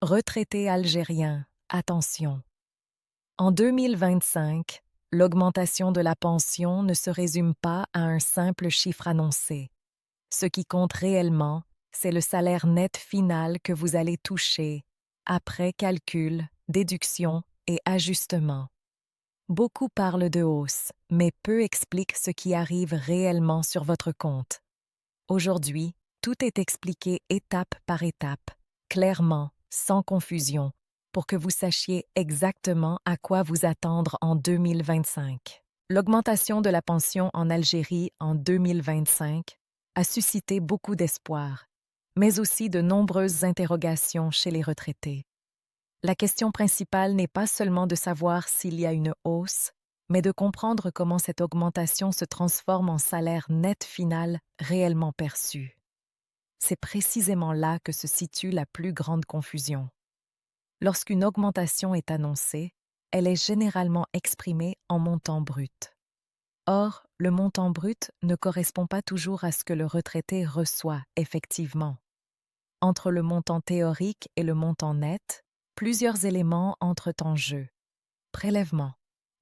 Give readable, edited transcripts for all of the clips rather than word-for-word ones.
Retraités algériens, attention. En 2025, l'augmentation de la pension ne se résume pas à un simple chiffre annoncé. Ce qui compte réellement, c'est le salaire net final que vous allez toucher, après calcul, déduction et ajustement. Beaucoup parlent de hausse, mais peu expliquent ce qui arrive réellement sur votre compte. Aujourd'hui, tout est expliqué étape par étape, clairement, sans confusion, pour que vous sachiez exactement à quoi vous attendre en 2025. L'augmentation de la pension en Algérie en 2025 a suscité beaucoup d'espoir, mais aussi de nombreuses interrogations chez les retraités. La question principale n'est pas seulement de savoir s'il y a une hausse, mais de comprendre comment cette augmentation se transforme en salaire net final réellement perçu. C'est précisément là que se situe la plus grande confusion. Lorsqu'une augmentation est annoncée, elle est généralement exprimée en montant brut. Or, le montant brut ne correspond pas toujours à ce que le retraité reçoit effectivement. Entre le montant théorique et le montant net, plusieurs éléments entrent en jeu. Prélèvements,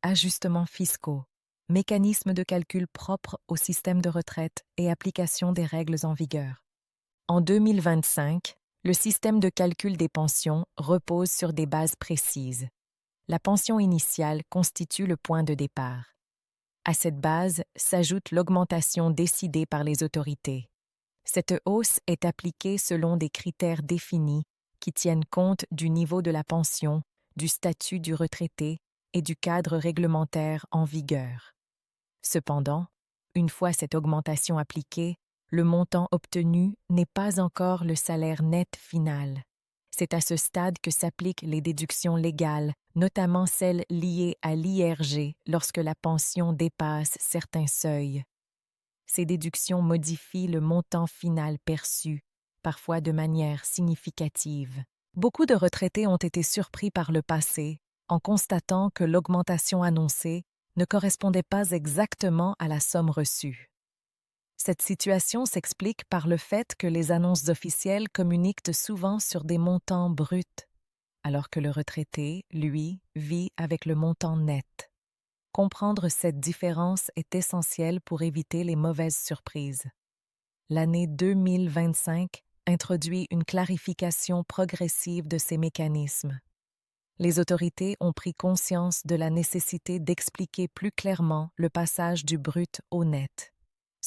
ajustements fiscaux, mécanismes de calcul propres au système de retraite et application des règles en vigueur. En 2025, le système de calcul des pensions repose sur des bases précises. La pension initiale constitue le point de départ. À cette base s'ajoute l'augmentation décidée par les autorités. Cette hausse est appliquée selon des critères définis qui tiennent compte du niveau de la pension, du statut du retraité et du cadre réglementaire en vigueur. Cependant, une fois cette augmentation appliquée, le montant obtenu n'est pas encore le salaire net final. C'est à ce stade que s'appliquent les déductions légales, notamment celles liées à l'IRG lorsque la pension dépasse certains seuils. Ces déductions modifient le montant final perçu, parfois de manière significative. Beaucoup de retraités ont été surpris par le passé en constatant que l'augmentation annoncée ne correspondait pas exactement à la somme reçue. Cette situation s'explique par le fait que les annonces officielles communiquent souvent sur des montants bruts, alors que le retraité, lui, vit avec le montant net. Comprendre cette différence est essentiel pour éviter les mauvaises surprises. L'année 2025 introduit une clarification progressive de ces mécanismes. Les autorités ont pris conscience de la nécessité d'expliquer plus clairement le passage du brut au net.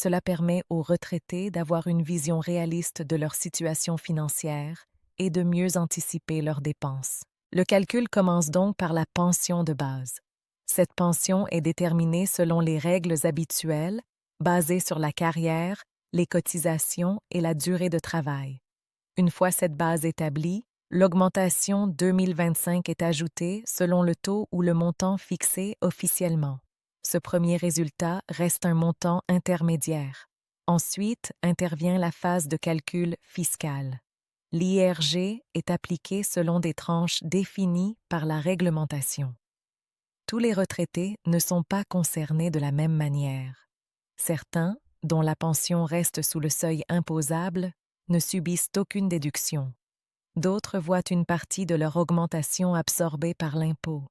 Cela permet aux retraités d'avoir une vision réaliste de leur situation financière et de mieux anticiper leurs dépenses. Le calcul commence donc par la pension de base. Cette pension est déterminée selon les règles habituelles, basées sur la carrière, les cotisations et la durée de travail. Une fois cette base établie, l'augmentation 2025 est ajoutée selon le taux ou le montant fixé officiellement. Ce premier résultat reste un montant intermédiaire. Ensuite intervient la phase de calcul fiscal. L'IRG est appliqué selon des tranches définies par la réglementation. Tous les retraités ne sont pas concernés de la même manière. Certains, dont la pension reste sous le seuil imposable, ne subissent aucune déduction. D'autres voient une partie de leur augmentation absorbée par l'impôt.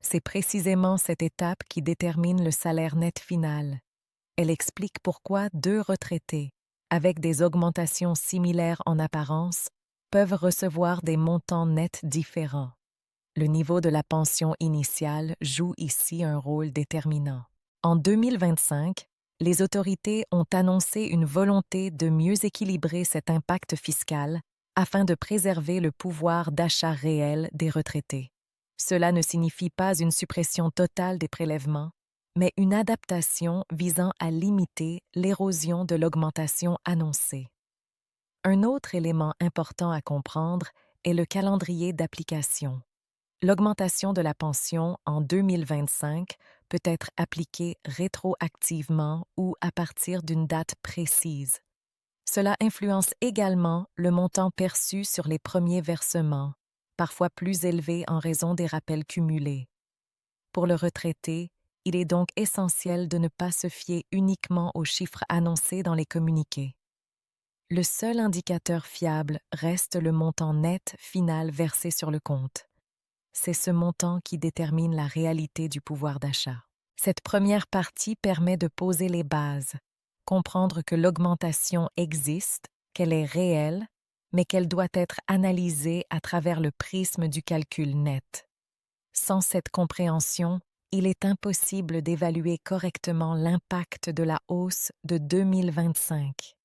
C'est précisément cette étape qui détermine le salaire net final. Elle explique pourquoi deux retraités, avec des augmentations similaires en apparence, peuvent recevoir des montants nets différents. Le niveau de la pension initiale joue ici un rôle déterminant. En 2025, les autorités ont annoncé une volonté de mieux équilibrer cet impact fiscal afin de préserver le pouvoir d'achat réel des retraités. Cela ne signifie pas une suppression totale des prélèvements, mais une adaptation visant à limiter l'érosion de l'augmentation annoncée. Un autre élément important à comprendre est le calendrier d'application. L'augmentation de la pension en 2025 peut être appliquée rétroactivement ou à partir d'une date précise. Cela influence également le montant perçu sur les premiers versements, parfois plus élevé en raison des rappels cumulés. Pour le retraité, il est donc essentiel de ne pas se fier uniquement aux chiffres annoncés dans les communiqués. Le seul indicateur fiable reste le montant net final versé sur le compte. C'est ce montant qui détermine la réalité du pouvoir d'achat. Cette première partie permet de poser les bases, comprendre que l'augmentation existe, qu'elle est réelle, mais qu'elle doit être analysée à travers le prisme du calcul net. Sans cette compréhension, il est impossible d'évaluer correctement l'impact de la hausse de 2025.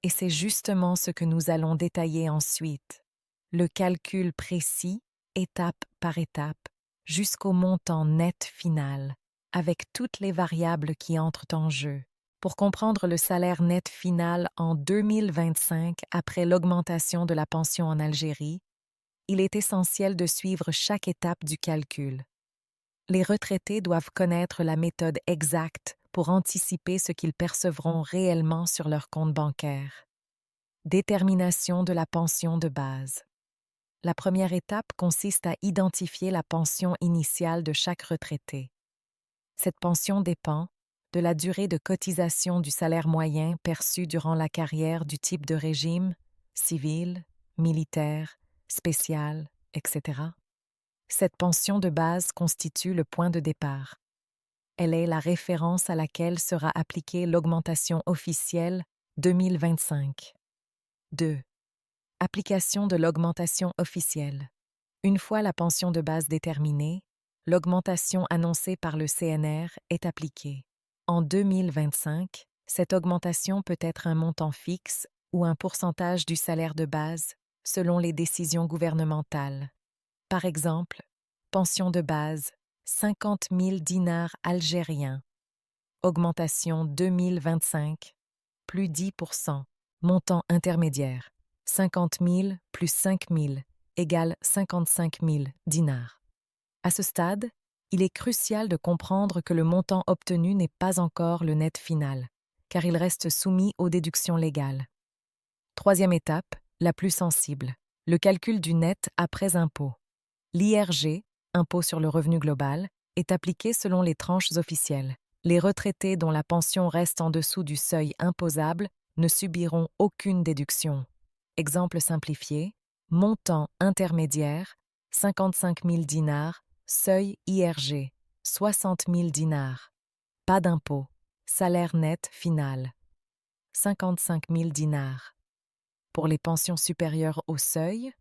Et c'est justement ce que nous allons détailler ensuite. Le calcul précis, étape par étape, jusqu'au montant net final, avec toutes les variables qui entrent en jeu. Pour comprendre le salaire net final en 2025 après l'augmentation de la pension en Algérie, il est essentiel de suivre chaque étape du calcul. Les retraités doivent connaître la méthode exacte pour anticiper ce qu'ils percevront réellement sur leur compte bancaire. Détermination de la pension de base. La première étape consiste à identifier la pension initiale de chaque retraité. Cette pension dépend de la durée de cotisation du salaire moyen perçu durant la carrière du type de régime, civil, militaire, spécial, etc. Cette pension de base constitue le point de départ. Elle est la référence à laquelle sera appliquée l'augmentation officielle 2025. 2. Application de l'augmentation officielle. Une fois la pension de base déterminée, l'augmentation annoncée par le CNR est appliquée. En 2025, cette augmentation peut être un montant fixe ou un pourcentage du salaire de base, selon les décisions gouvernementales. Par exemple, pension de base, 50 000 dinars algériens. Augmentation 2025, plus 10%. Montant intermédiaire, 50 000 plus 5 000 égale 55 000 dinars. À ce stade, il est crucial de comprendre que le montant obtenu n'est pas encore le net final, car il reste soumis aux déductions légales. Troisième étape, la plus sensible, le calcul du net après impôt. L'IRG, impôt sur le revenu global, est appliqué selon les tranches officielles. Les retraités dont la pension reste en dessous du seuil imposable ne subiront aucune déduction. Exemple simplifié, montant intermédiaire, 55 000 dinars, seuil IRG, 60 000 dinars. Pas d'impôt, salaire net final, 55 000 dinars. Pour les pensions supérieures au seuil,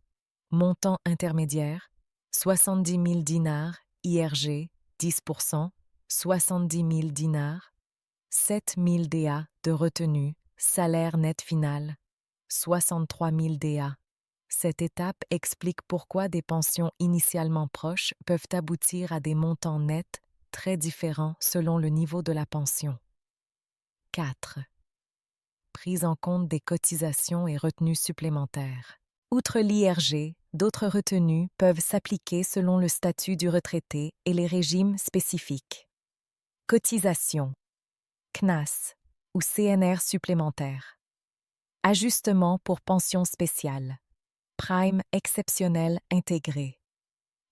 montant intermédiaire, 70 000 dinars, IRG, 10%, 70 000 dinars, 7 000 DA de retenue, salaire net final, 63 000 DA. Cette étape explique pourquoi des pensions initialement proches peuvent aboutir à des montants nets très différents selon le niveau de la pension. 4. Prise en compte des cotisations et retenues supplémentaires. Outre l'IRG, d'autres retenues peuvent s'appliquer selon le statut du retraité et les régimes spécifiques. Cotisation, CNAS ou CNR supplémentaire. Ajustement pour pension spéciale. Prime exceptionnel intégré.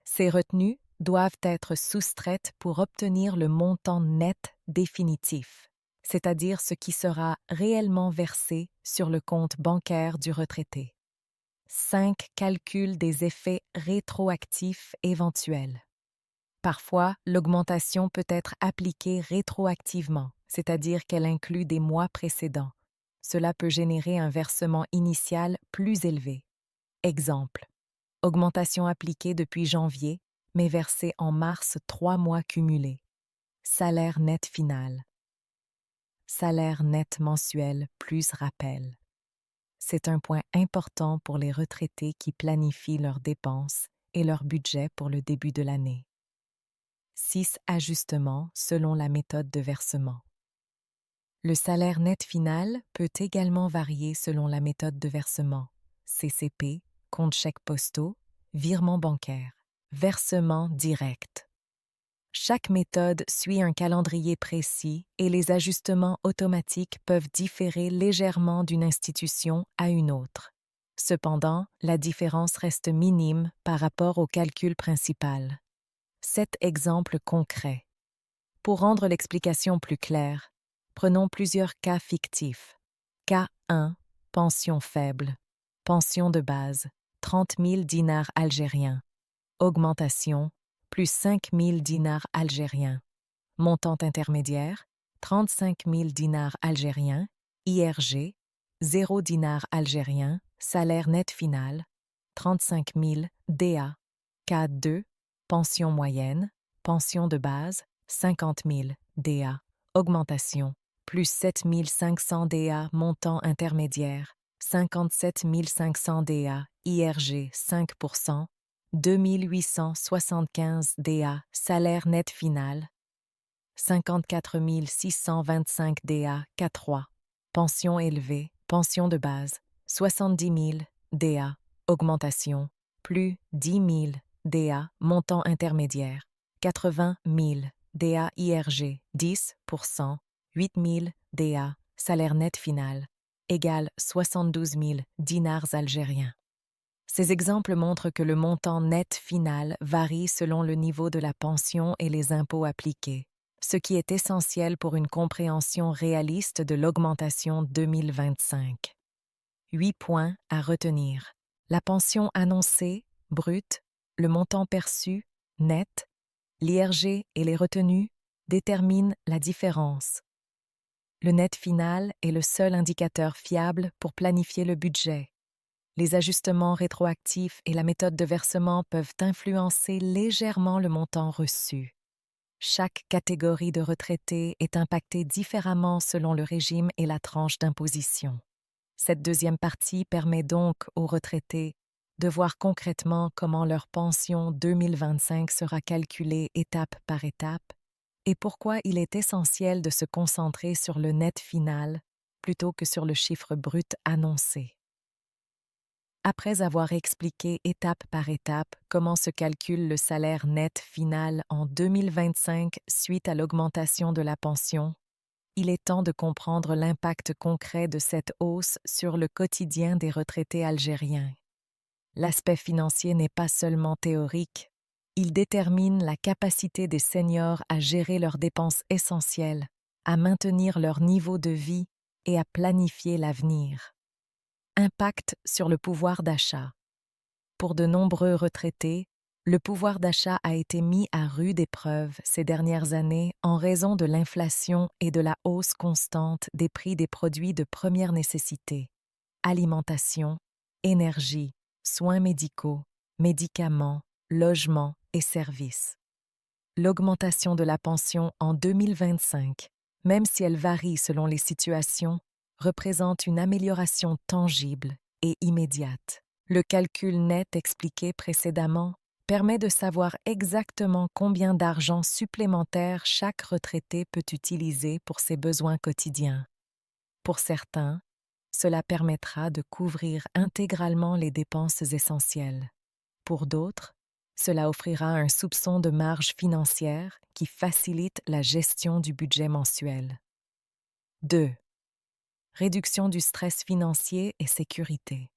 Ces retenues doivent être soustraites pour obtenir le montant net définitif, c'est-à-dire ce qui sera réellement versé sur le compte bancaire du retraité. 5. Calcul des effets rétroactifs éventuels. Parfois, l'augmentation peut être appliquée rétroactivement, c'est-à-dire qu'elle inclut des mois précédents. Cela peut générer un versement initial plus élevé. Exemple. Augmentation appliquée depuis janvier, mais versée en mars 3 mois cumulés. Salaire net final. Salaire net mensuel plus rappel. C'est un point important pour les retraités qui planifient leurs dépenses et leur budget pour le début de l'année. 6. Ajustements selon la méthode de versement. Le salaire net final peut également varier selon la méthode de versement. CCP, compte chèques postaux, virement bancaire, versement direct. Chaque méthode suit un calendrier précis et les ajustements automatiques peuvent différer légèrement d'une institution à une autre. Cependant, la différence reste minime par rapport au calcul principal. 7 exemples concrets. Pour rendre l'explication plus claire, prenons plusieurs cas fictifs. Cas 1. Pension faible. Pension de base, 30 000 dinars algériens. Augmentation, plus 5 000 dinars algériens. Montant intermédiaire, 35 000 dinars algériens. IRG, 0 dinars algériens. Salaire net final, 35 000 DA. K2, pension moyenne. Pension de base, 50 000 DA. Augmentation, plus 7 500 DA. Montant intermédiaire, 57 500 DA. IRG 5%, 2 875 DA. Salaire net final, 54 625 DA. K3. Pension élevée, pension de base, 70 000 DA. Augmentation, plus 10 000 DA. Montant intermédiaire, 80 000 DA. IRG 10%, 8 000 DA. Salaire net final, égale 72 000 dinars algériens. Ces exemples montrent que le montant net final varie selon le niveau de la pension et les impôts appliqués, ce qui est essentiel pour une compréhension réaliste de l'augmentation 2025. 8 points à retenir. La pension annoncée, brute, le montant perçu, net, l'IRG et les retenues déterminent la différence. Le net final est le seul indicateur fiable pour planifier le budget. Les ajustements rétroactifs et la méthode de versement peuvent influencer légèrement le montant reçu. Chaque catégorie de retraités est impactée différemment selon le régime et la tranche d'imposition. Cette deuxième partie permet donc aux retraités de voir concrètement comment leur pension 2025 sera calculée étape par étape et pourquoi il est essentiel de se concentrer sur le net final plutôt que sur le chiffre brut annoncé. Après avoir expliqué étape par étape comment se calcule le salaire net final en 2025 suite à l'augmentation de la pension, il est temps de comprendre l'impact concret de cette hausse sur le quotidien des retraités algériens. L'aspect financier n'est pas seulement théorique, il détermine la capacité des seniors à gérer leurs dépenses essentielles, à maintenir leur niveau de vie et à planifier l'avenir. Impact sur le pouvoir d'achat. Pour de nombreux retraités, le pouvoir d'achat a été mis à rude épreuve ces dernières années en raison de l'inflation et de la hausse constante des prix des produits de première nécessité: alimentation, énergie, soins médicaux, médicaments, logements et services. L'augmentation de la pension en 2025, même si elle varie selon les situations, représente une amélioration tangible et immédiate. Le calcul net expliqué précédemment permet de savoir exactement combien d'argent supplémentaire chaque retraité peut utiliser pour ses besoins quotidiens. Pour certains, cela permettra de couvrir intégralement les dépenses essentielles. Pour d'autres, cela offrira un soupçon de marge financière qui facilite la gestion du budget mensuel. 2. Réduction du stress financier et sécurité.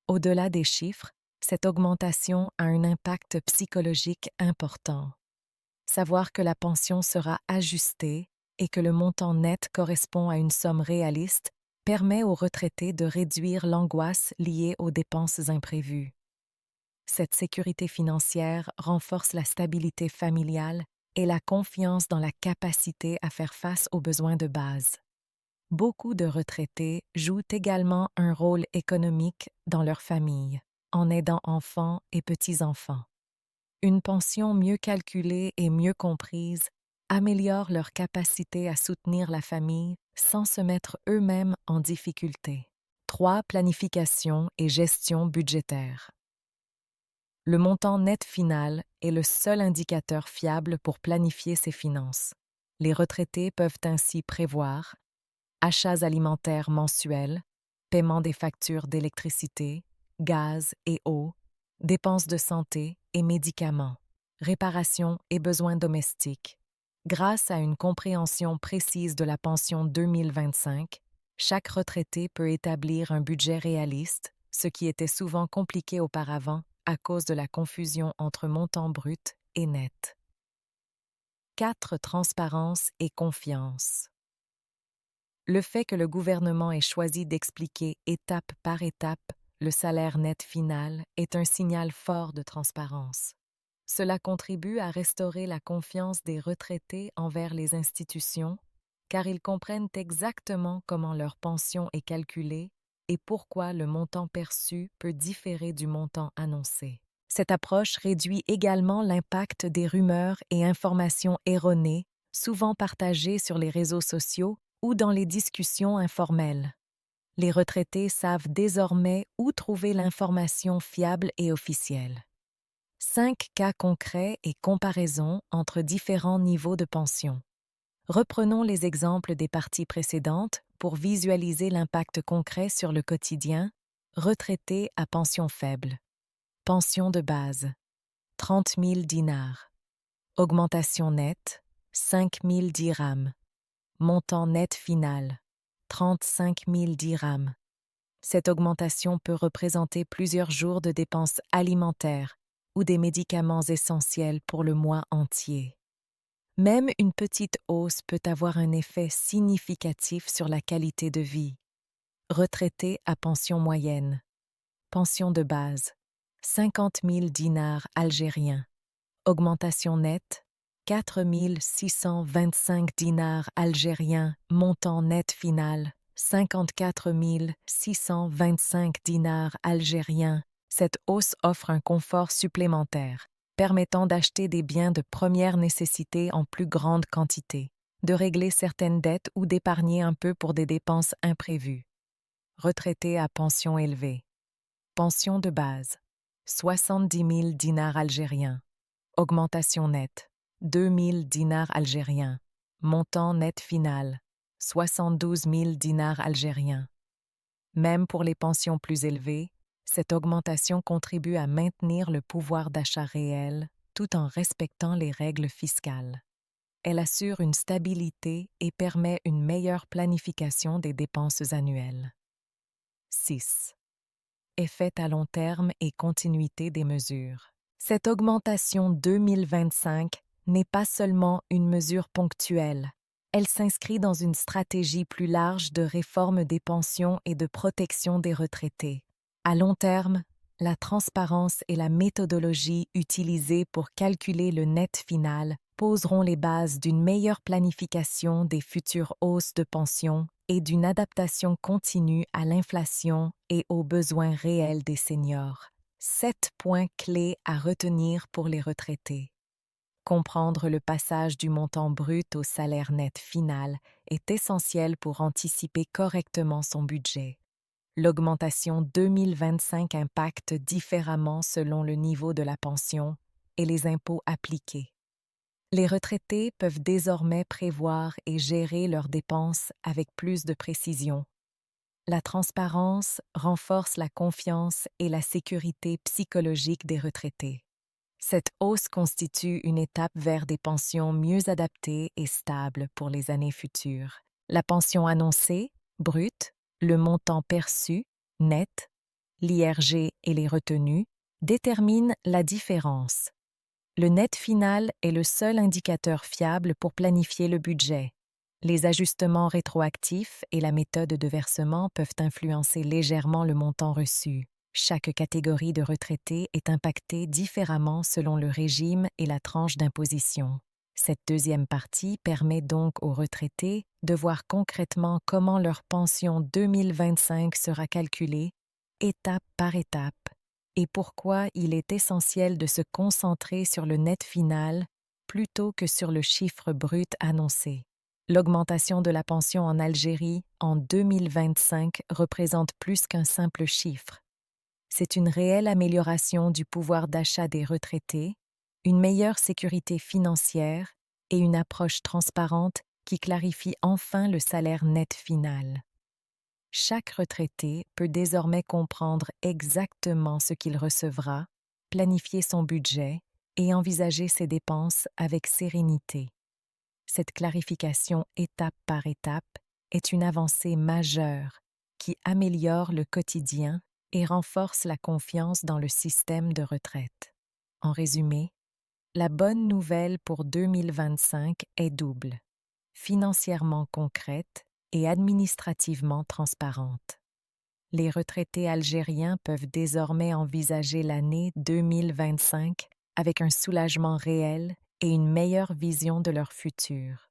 Au-delà des chiffres, cette augmentation a un impact psychologique important. Savoir que la pension sera ajustée et que le montant net correspond à une somme réaliste permet aux retraités de réduire l'angoisse liée aux dépenses imprévues. Cette sécurité financière renforce la stabilité familiale et la confiance dans la capacité à faire face aux besoins de base. Beaucoup de retraités jouent également un rôle économique dans leur famille, en aidant enfants et petits-enfants. Une pension mieux calculée et mieux comprise améliore leur capacité à soutenir la famille sans se mettre eux-mêmes en difficulté. 3. Planification et gestion budgétaire. Le montant net final est le seul indicateur fiable pour planifier ses finances. Les retraités peuvent ainsi prévoir achats alimentaires mensuels, paiement des factures d'électricité, gaz et eau, dépenses de santé et médicaments, réparations et besoins domestiques. Grâce à une compréhension précise de la pension 2025, chaque retraité peut établir un budget réaliste, ce qui était souvent compliqué auparavant à cause de la confusion entre montant brut et net. 4. Transparence et confiance. Le fait que le gouvernement ait choisi d'expliquer étape par étape le salaire net final est un signal fort de transparence. Cela contribue à restaurer la confiance des retraités envers les institutions, car ils comprennent exactement comment leur pension est calculée et pourquoi le montant perçu peut différer du montant annoncé. Cette approche réduit également l'impact des rumeurs et informations erronées, souvent partagées sur les réseaux sociaux ou dans les discussions informelles. Les retraités savent désormais où trouver l'information fiable et officielle. 5 cas concrets et comparaisons entre différents niveaux de pension. Reprenons les exemples des parties précédentes pour visualiser l'impact concret sur le quotidien. Retraité à pension faible. Pension de base. 30 000 dinars. Augmentation nette. 5 000 dirhams. Montant net final. 35 000 dirhams. Cette augmentation peut représenter plusieurs jours de dépenses alimentaires ou des médicaments essentiels pour le mois entier. Même une petite hausse peut avoir un effet significatif sur la qualité de vie. Retraité à pension moyenne. Pension de base. 50 000 dinars algériens. Augmentation nette. 4 625 dinars algériens. Montant net final. 54 625 dinars algériens. Cette hausse offre un confort supplémentaire, permettant d'acheter des biens de première nécessité en plus grande quantité, de régler certaines dettes ou d'épargner un peu pour des dépenses imprévues. Retraité à pension élevée. Pension de base. 70 000 dinars algériens. Augmentation nette. 2 000 dinars algériens. Montant net final. 72 000 dinars algériens. Même pour les pensions plus élevées, cette augmentation contribue à maintenir le pouvoir d'achat réel tout en respectant les règles fiscales. Elle assure une stabilité et permet une meilleure planification des dépenses annuelles. 6. Effet à long terme et continuité des mesures. Cette augmentation 2025 n'est pas seulement une mesure ponctuelle. Elle s'inscrit dans une stratégie plus large de réforme des pensions et de protection des retraités. À long terme, la transparence et la méthodologie utilisées pour calculer le net final poseront les bases d'une meilleure planification des futures hausses de pension et d'une adaptation continue à l'inflation et aux besoins réels des seniors. 7 points clés à retenir pour les retraités. Comprendre le passage du montant brut au salaire net final est essentiel pour anticiper correctement son budget. L'augmentation 2025 impacte différemment selon le niveau de la pension et les impôts appliqués. Les retraités peuvent désormais prévoir et gérer leurs dépenses avec plus de précision. La transparence renforce la confiance et la sécurité psychologique des retraités. Cette hausse constitue une étape vers des pensions mieux adaptées et stables pour les années futures. La pension annoncée, brute, le montant perçu, net, l'IRG et les retenues, déterminent la différence. Le net final est le seul indicateur fiable pour planifier le budget. Les ajustements rétroactifs et la méthode de versement peuvent influencer légèrement le montant reçu. Chaque catégorie de retraités est impactée différemment selon le régime et la tranche d'imposition. Cette deuxième partie permet donc aux retraités de voir concrètement comment leur pension 2025 sera calculée, étape par étape, et pourquoi il est essentiel de se concentrer sur le net final plutôt que sur le chiffre brut annoncé. L'augmentation de la pension en Algérie en 2025 représente plus qu'un simple chiffre. C'est une réelle amélioration du pouvoir d'achat des retraités, une meilleure sécurité financière et une approche transparente qui clarifie enfin le salaire net final. Chaque retraité peut désormais comprendre exactement ce qu'il recevra, planifier son budget et envisager ses dépenses avec sérénité. Cette clarification étape par étape est une avancée majeure qui améliore le quotidien et renforce la confiance dans le système de retraite. En résumé, la bonne nouvelle pour 2025 est double, financièrement concrète et administrativement transparente. Les retraités algériens peuvent désormais envisager l'année 2025 avec un soulagement réel et une meilleure vision de leur futur.